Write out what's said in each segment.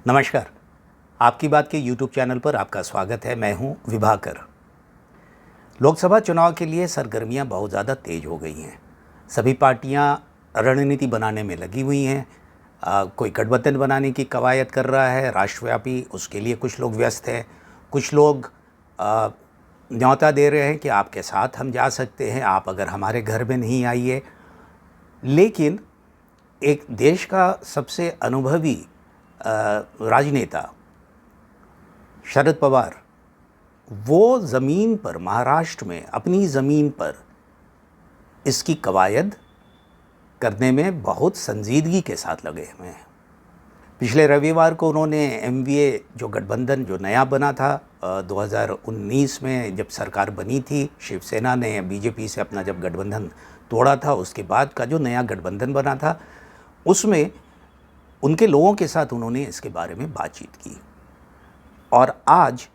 नमस्कार। आपकी बात के YouTube चैनल पर आपका स्वागत है। मैं हूं विभाकर। लोकसभा चुनाव के लिए सरगर्मियां बहुत ज़्यादा तेज हो गई हैं। सभी पार्टियां रणनीति बनाने में लगी हुई हैं। कोई गठबंधन बनाने की कवायद कर रहा है राष्ट्रव्यापी, उसके लिए कुछ लोग व्यस्त हैं। कुछ लोग न्योता दे रहे हैं कि आपके साथ हम जा सकते हैं, आप अगर हमारे घर में नहीं आइए। लेकिन एक देश का सबसे अनुभवी राजनेता शरद पवार, वो ज़मीन पर, महाराष्ट्र में अपनी ज़मीन पर इसकी कवायद करने में बहुत संजीदगी के साथ लगे हुए हैं। पिछले रविवार को उन्होंने एमवीए जो गठबंधन जो नया बना था 2019 में जब सरकार बनी थी, शिवसेना ने बीजेपी से अपना जब गठबंधन तोड़ा था, उसके बाद का जो नया गठबंधन बना था, उसमें उनके लोगों के साथ उन्होंने इसके बारे में बातचीत की। और आज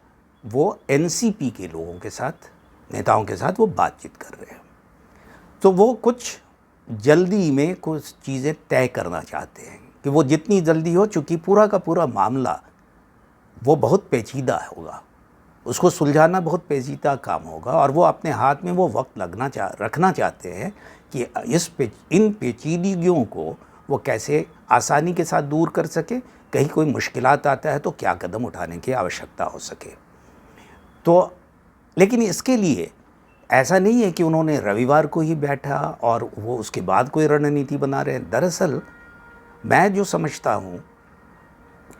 वो एनसीपी के लोगों के साथ, नेताओं के साथ वो बातचीत कर रहे हैं। तो वो कुछ जल्दी में कुछ चीज़ें तय करना चाहते हैं कि वो जितनी जल्दी हो, चूँकि पूरा का पूरा मामला वो बहुत पेचीदा होगा, उसको सुलझाना बहुत पेचीदा काम होगा, और वो अपने हाथ में वो वक्त रखना चाहते हैं कि इन पेचीदगियों को वो कैसे आसानी के साथ दूर कर सके। कहीं कोई मुश्किलात आता है तो क्या कदम उठाने की आवश्यकता हो सके। तो लेकिन इसके लिए ऐसा नहीं है कि उन्होंने रविवार को ही बैठा और वो उसके बाद कोई रणनीति बना रहे हैं। दरअसल मैं जो समझता हूँ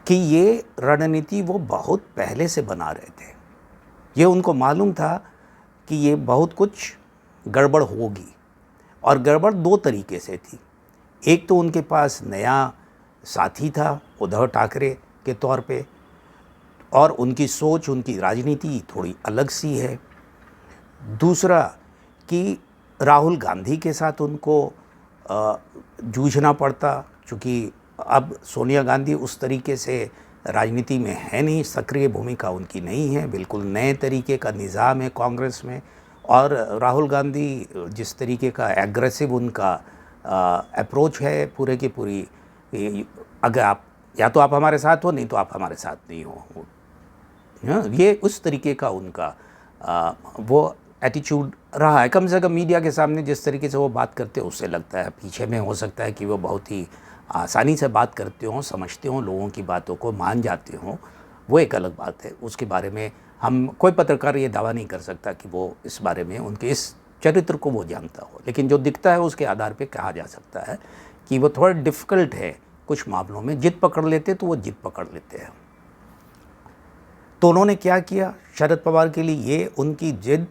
कि ये रणनीति वो बहुत पहले से बना रहे थे। ये उनको मालूम था कि ये बहुत कुछ गड़बड़ होगी, और गड़बड़ दो तरीके से थी। एक तो उनके पास नया साथी था उद्धव ठाकरे के तौर पे, और उनकी सोच, उनकी राजनीति थोड़ी अलग सी है। दूसरा कि राहुल गांधी के साथ उनको जूझना पड़ता, चूँकि अब सोनिया गांधी उस तरीके से राजनीति में है नहीं, सक्रिय भूमिका उनकी नहीं है, बिल्कुल नए तरीके का निज़ाम है कांग्रेस में। और राहुल गांधी जिस तरीके का एग्रेसिव उनका अप्रोच है पूरे की पूरी, अगर आप या तो आप हमारे साथ हो, नहीं तो आप हमारे साथ नहीं हो, ये उस तरीके का उनका वो एटीट्यूड रहा है। कम से कम मीडिया के सामने जिस तरीके से वो बात करते हैं, उससे लगता है पीछे में हो सकता है कि वो बहुत ही आसानी से बात करते हों, समझते हों, लोगों की बातों को मान जाते हों, वो एक अलग बात है। उसके बारे में हम, कोई पत्रकार ये दावा नहीं कर सकता कि वो इस बारे में, उनके इस चरित्र को वो जानता हो। लेकिन जो दिखता है उसके आधार पे कहा जा सकता है कि वो थोड़ा डिफ़िकल्ट है कुछ मामलों में। जिद पकड़ लेते तो वो जिद पकड़ लेते हैं। तो उन्होंने क्या किया, शरद पवार के लिए ये उनकी जिद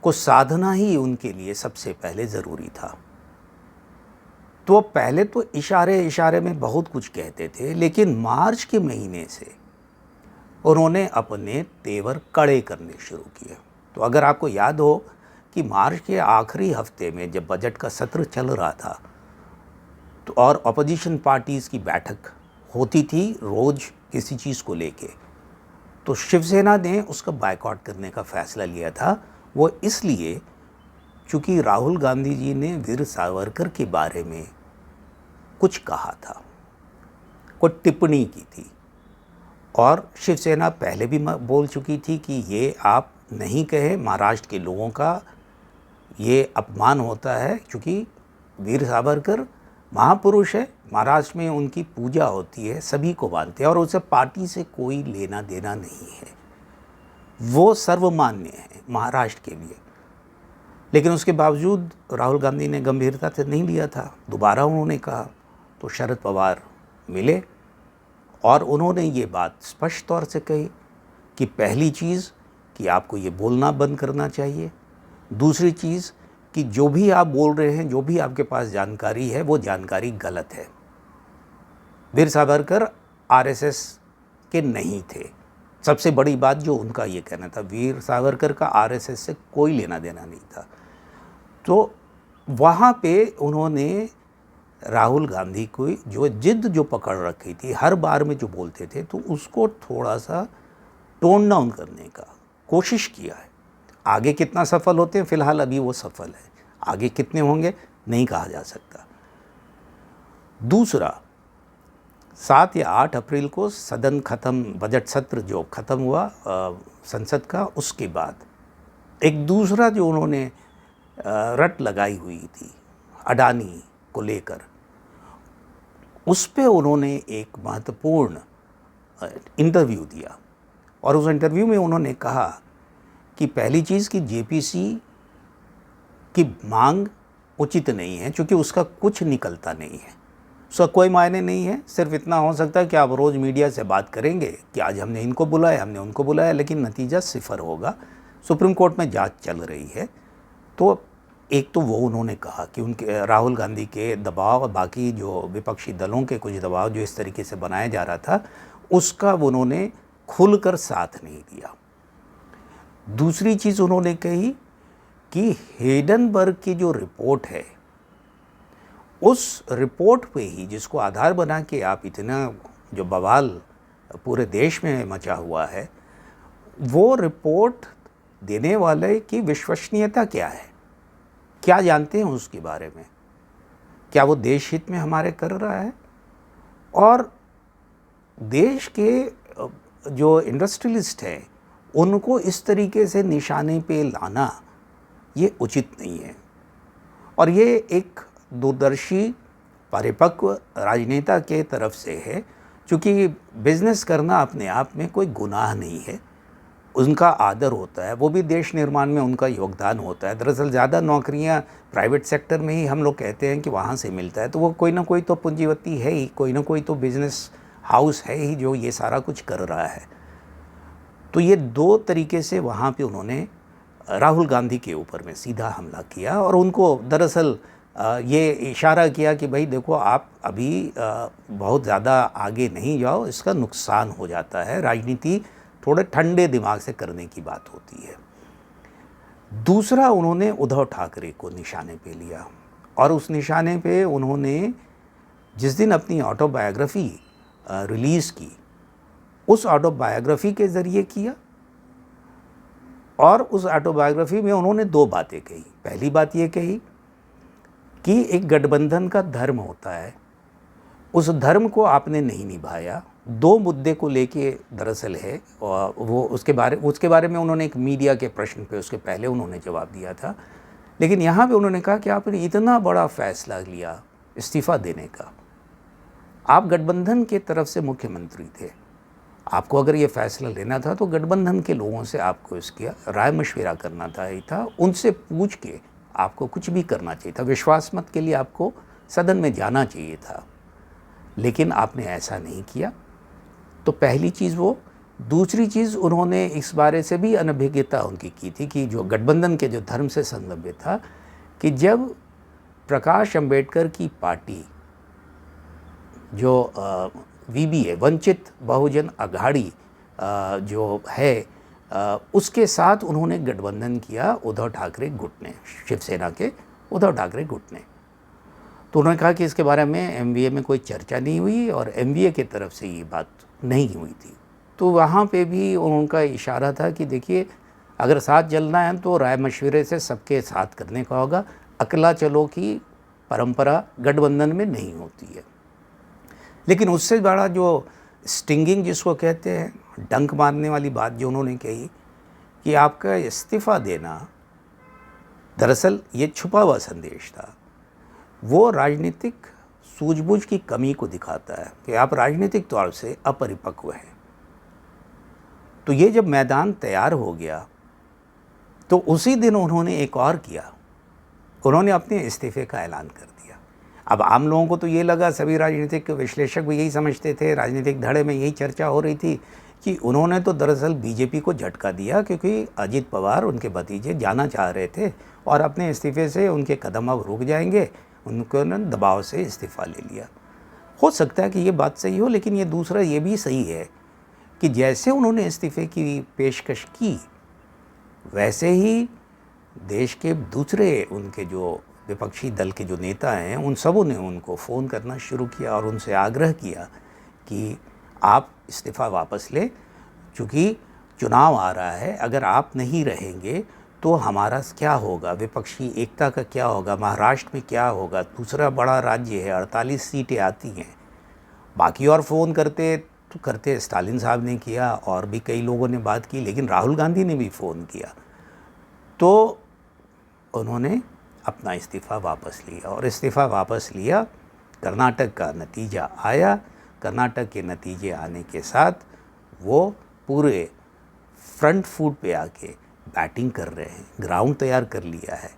को साधना ही उनके लिए सबसे पहले ज़रूरी था। तो पहले तो इशारे इशारे में बहुत कुछ कहते थे, लेकिन मार्च के महीने से उन्होंने अपने तेवर कड़े करने शुरू किए। तो अगर आपको याद हो कि मार्च के आखिरी हफ्ते में जब बजट का सत्र चल रहा था, तो और अपोजिशन पार्टीज़ की बैठक होती थी रोज़ किसी चीज़ को लेके, तो शिवसेना ने उसका बायकॉट करने का फ़ैसला लिया था। वो इसलिए चूँकि राहुल गांधी जी ने वीर सावरकर के बारे में कुछ कहा था, कुछ टिप्पणी की थी, और शिवसेना पहले भी बोल चुकी थी कि ये आप नहीं कहें, महाराष्ट्र के लोगों का ये अपमान होता है, क्योंकि वीर सावरकर महापुरुष है, महाराष्ट्र में उनकी पूजा होती है, सभी को मानते हैं, और उसे पार्टी से कोई लेना देना नहीं है, वो सर्वमान्य है महाराष्ट्र के लिए। लेकिन उसके बावजूद राहुल गांधी ने गंभीरता से नहीं लिया था। दोबारा उन्होंने कहा तो शरद पवार मिले, और उन्होंने ये बात स्पष्ट तौर से कही कि पहली चीज़ कि आपको ये बोलना बंद करना चाहिए। दूसरी चीज़ कि जो भी आप बोल रहे हैं, जो भी आपके पास जानकारी है, वो जानकारी गलत है। वीर सावरकर आरएसएस के नहीं थे। सबसे बड़ी बात जो उनका ये कहना था, वीर सावरकर का आरएसएस से कोई लेना देना नहीं था। तो वहाँ पे उन्होंने राहुल गांधी को जो जिद जो पकड़ रखी थी, हर बार में जो बोलते थे, तो उसको थोड़ा सा टोन डाउन करने का कोशिश किया है। आगे कितना सफल होते हैं, फ़िलहाल अभी वो सफल है, आगे कितने होंगे नहीं कहा जा सकता। दूसरा 7 या 8 अप्रैल को सदन ख़त्म, बजट सत्र जो ख़त्म हुआ संसद का, उसके बाद एक दूसरा जो उन्होंने रट लगाई हुई थी अडानी को लेकर, उस पे उन्होंने एक महत्वपूर्ण इंटरव्यू दिया। और उस इंटरव्यू में उन्होंने कहा कि पहली चीज़ कि जेपीसी की मांग उचित नहीं है, क्योंकि उसका कुछ निकलता नहीं है, उसका कोई मायने नहीं है। सिर्फ इतना हो सकता है कि आप रोज़ मीडिया से बात करेंगे कि आज हमने इनको बुलाया, हमने उनको बुलाया, लेकिन नतीजा सिफर होगा। सुप्रीम कोर्ट में जांच चल रही है। तो एक तो वो उन्होंने कहा कि उनके राहुल गांधी के दबाव और बाकी जो विपक्षी दलों के कुछ दबाव जो इस तरीके से बनाया जा रहा था, उसका उन्होंने खुलकर साथ नहीं दिया। दूसरी चीज़ उन्होंने कही कि हेडनबर्ग की जो रिपोर्ट है, उस रिपोर्ट पे ही, जिसको आधार बना के आप इतना जो बवाल पूरे देश में मचा हुआ है, वो रिपोर्ट देने वाले की विश्वसनीयता क्या है, क्या जानते हैं उसके बारे में, क्या वो देश हित में हमारे कर रहा है। और देश के जो इंडस्ट्रियलिस्ट हैं उनको इस तरीके से निशाने पे लाना ये उचित नहीं है। और ये एक दूरदर्शी परिपक्व राजनेता के तरफ से है, क्योंकि बिजनेस करना अपने आप में कोई गुनाह नहीं है, उनका आदर होता है, वो भी देश निर्माण में उनका योगदान होता है। दरअसल ज़्यादा नौकरियां प्राइवेट सेक्टर में ही हम लोग कहते हैं कि वहाँ से मिलता है, तो वो कोई ना कोई तो पूंजीपति है ही, कोई ना कोई तो बिजनेस हाउस है ही जो ये सारा कुछ कर रहा है। तो ये दो तरीके से वहाँ पे उन्होंने राहुल गांधी के ऊपर में सीधा हमला किया और उनको दरअसल ये इशारा किया कि भाई देखो, आप अभी बहुत ज़्यादा आगे नहीं जाओ, इसका नुकसान हो जाता है। राजनीति थोड़े ठंडे दिमाग से करने की बात होती है। दूसरा, उन्होंने उद्धव ठाकरे को निशाने पे लिया और उस निशाने पे उन्होंने जिस दिन अपनी ऑटोबायोग्राफी रिलीज़ की, उस ऑटोबायोग्राफी के ज़रिए किया। और उस ऑटोबायोग्राफी में उन्होंने दो बातें कही। पहली बात ये कही कि एक गठबंधन का धर्म होता है, उस धर्म को आपने नहीं निभाया। दो मुद्दे को लेके दरअसल है, और वो उसके बारे में उन्होंने एक मीडिया के प्रश्न पे उसके पहले उन्होंने जवाब दिया था। लेकिन यहाँ पे उन्होंने कहा कि आपने इतना बड़ा फैसला लिया इस्तीफ़ा देने का, आप गठबंधन के तरफ से मुख्यमंत्री थे, आपको अगर ये फैसला लेना था तो गठबंधन के लोगों से आपको इसकी राय मशविरा करना था, उनसे पूछ के आपको कुछ भी करना चाहिए था, विश्वास मत के लिए आपको सदन में जाना चाहिए था, लेकिन आपने ऐसा नहीं किया। तो पहली चीज़ वो। दूसरी चीज़, उन्होंने इस बारे से भी अनभिज्ञता उनकी की थी कि जो गठबंधन के जो धर्म से संबंधित था, कि जब प्रकाश अंबेडकर की पार्टी जो वीबीए, वंचित बहुजन अघाड़ी जो है, उसके साथ उन्होंने गठबंधन किया उद्धव ठाकरे गुट ने, शिवसेना के उद्धव ठाकरे गुट ने। तो उन्होंने कहा कि इसके बारे में एमवीए में कोई चर्चा नहीं हुई और एमवीए की तरफ से ये बात नहीं हुई थी। तो वहाँ पे भी उनका इशारा था कि देखिए, अगर साथ चलना है तो राय मशवरे से सबके साथ करने का होगा, अकेला चलो की परंपरा गठबंधन में नहीं होती है। लेकिन उससे बड़ा जो स्टिंगिंग जिसको कहते हैं, डंक मारने वाली बात जो उन्होंने कही कि आपका इस्तीफ़ा देना, दरअसल ये छुपा हुआ संदेश था, वो राजनीतिक सूझबूझ की कमी को दिखाता है कि आप राजनीतिक तौर से अपरिपक्व हैं। तो ये जब मैदान तैयार हो गया तो उसी दिन उन्होंने एक और किया, उन्होंने अपने इस्तीफे का ऐलान कर दिया। अब आम लोगों को तो ये लगा, सभी राजनीतिक विश्लेषक भी यही समझते थे, राजनीतिक धड़े में यही चर्चा हो रही थी कि उन्होंने तो दरअसल बीजेपी को झटका दिया, क्योंकि अजित पवार उनके भतीजे जाना चाह रहे थे और अपने इस्तीफे से उनके कदम अब रुक जाएंगे, उनको ने दबाव से इस्तीफ़ा ले लिया। हो सकता है कि ये बात सही हो, लेकिन ये दूसरा ये भी सही है कि जैसे उन्होंने इस्तीफे की पेशकश की, वैसे ही देश के दूसरे उनके जो विपक्षी दल के जो नेता हैं, उन सबों ने उनको फ़ोन करना शुरू किया और उनसे आग्रह किया कि आप इस्तीफ़ा वापस लें, क्योंकि चुनाव आ रहा है, अगर आप नहीं रहेंगे तो हमारा क्या होगा, विपक्षी एकता का क्या होगा, महाराष्ट्र में क्या होगा, दूसरा बड़ा राज्य है, 48 सीटें आती हैं, बाकी और फ़ोन करते तो करते, स्टालिन साहब ने किया और भी कई लोगों ने बात की, लेकिन राहुल गांधी ने भी फ़ोन किया तो उन्होंने अपना इस्तीफ़ा वापस लिया। और इस्तीफ़ा वापस लिया, कर्नाटक का नतीजा आया। कर्नाटक के नतीजे आने के साथ वो पूरे फ्रंट फुट पे आके बैटिंग कर रहे हैं, ग्राउंड तैयार कर लिया है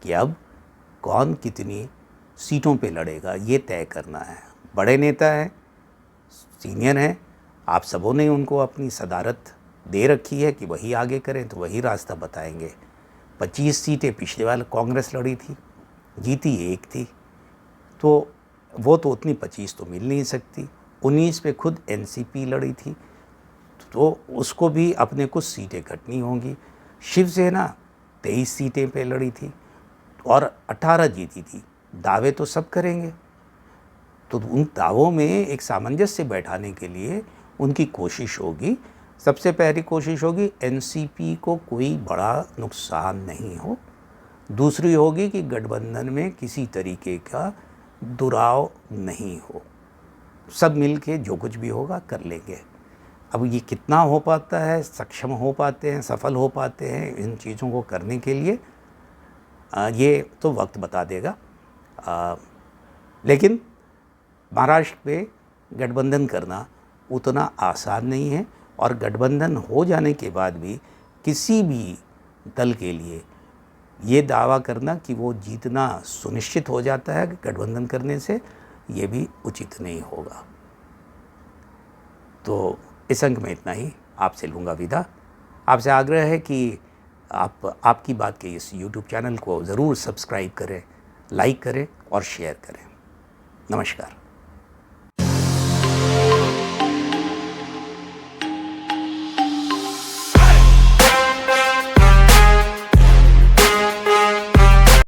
कि अब कौन कितनी सीटों पे लड़ेगा ये तय करना है। बड़े नेता हैं, सीनियर हैं, आप सबों ने उनको अपनी सदारत दे रखी है कि वही आगे करें तो वही रास्ता बताएंगे। 25 सीटें पिछले वाले कांग्रेस लड़ी थी, जीती 1 थी, तो वो तो उतनी 25 तो मिल नहीं सकती। 19 पे खुद एनसीपी लड़ी थी तो उसको भी अपने कुछ सीटें कटनी होंगी। शिवसेना 23 सीटें पे लड़ी थी और 18 जीती थी। दावे तो सब करेंगे, तो उन दावों में एक सामंजस्य बैठाने के लिए उनकी कोशिश होगी। सबसे पहली कोशिश होगी एनसीपी को कोई बड़ा नुकसान नहीं हो। दूसरी होगी कि गठबंधन में किसी तरीके का दुराव नहीं हो। सब मिल के जो कुछ भी होगा कर लेंगे। अब ये कितना हो पाता है, सक्षम हो पाते हैं, सफल हो पाते हैं इन चीज़ों को करने के लिए, ये तो वक्त बता देगा। लेकिन महाराष्ट्र पे गठबंधन करना उतना आसान नहीं है और गठबंधन हो जाने के बाद भी किसी भी दल के लिए ये दावा करना कि वो जीतना सुनिश्चित हो जाता है गठबंधन करने से, ये भी उचित नहीं होगा। तो इस अंक में इतना ही, आपसे लूँगा विदा। आपसे आग्रह है कि आपकी बात के इस YouTube चैनल को ज़रूर सब्सक्राइब करें, लाइक करें और शेयर करें। नमस्कार।